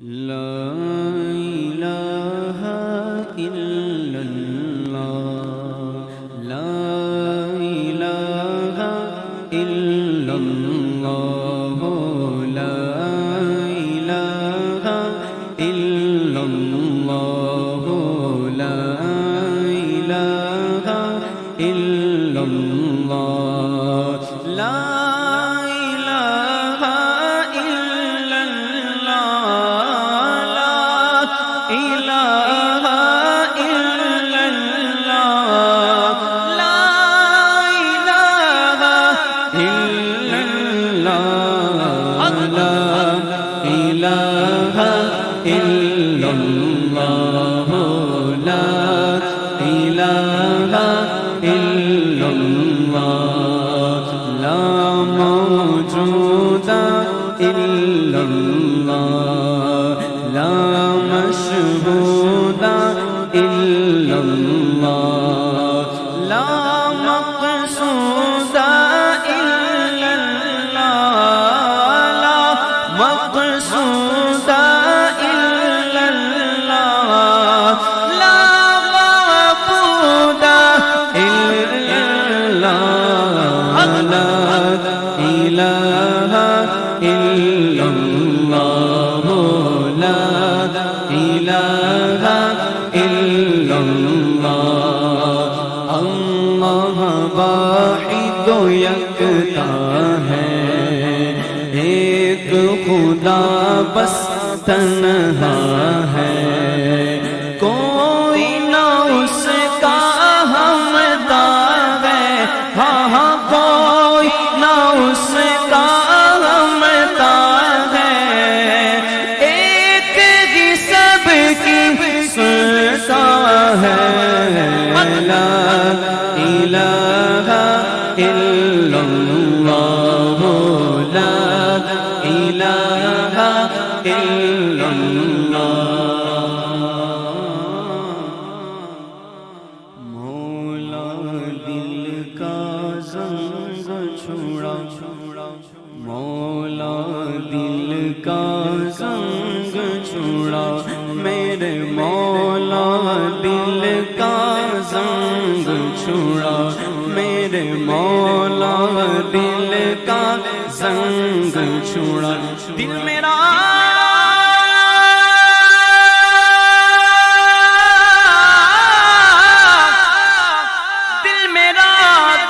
لا إله إلا الله لا إله إلا الله لا إله إلا الله لا إله إلا الله لا خدا بس تنہا ہے کوئی نہ اس کا ہمدار ہے ہاں کوئی نہ اس کا ہمدار ہے ایک ہی سب کی سنتا ہے لا الہ الا اللہ لا الہ الا اللہ مولا دل کا زنگ چھوڑا مولا دل کا زنگ چھوڑا میرے مولا دل کا زنگ چھوڑا میرے مولا دل کا زنگ چھوڑا دل میرا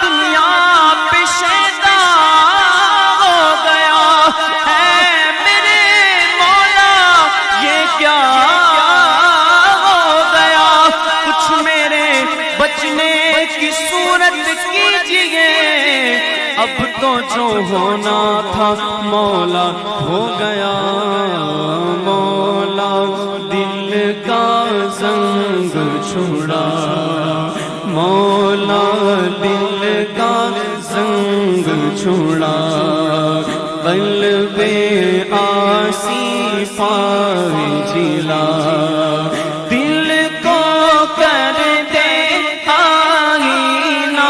دنیا پہ شیدا ہو گیا ہے میرے مولا یہ کیا ہو گیا کچھ میرے بچنے کی صورت کیجیے اب تو جو ہونا تھا مولا ہو گیا مولا دل کا زنگ چھوڑا مولا دل کا زنگ چھوڑا قلب آسی پائے جلا دل کو کر دے آئینہ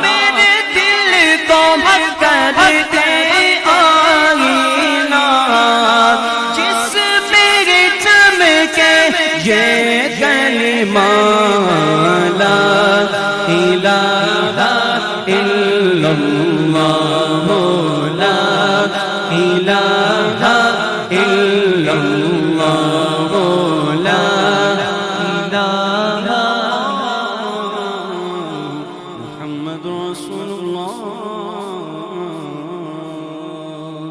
میرے دل کو کر دے آئینہ جس میرے چمکے یہ کلمہ لا الہ الا اللہ لا الہ الا اللہ لا الہ محمد رسول اللہ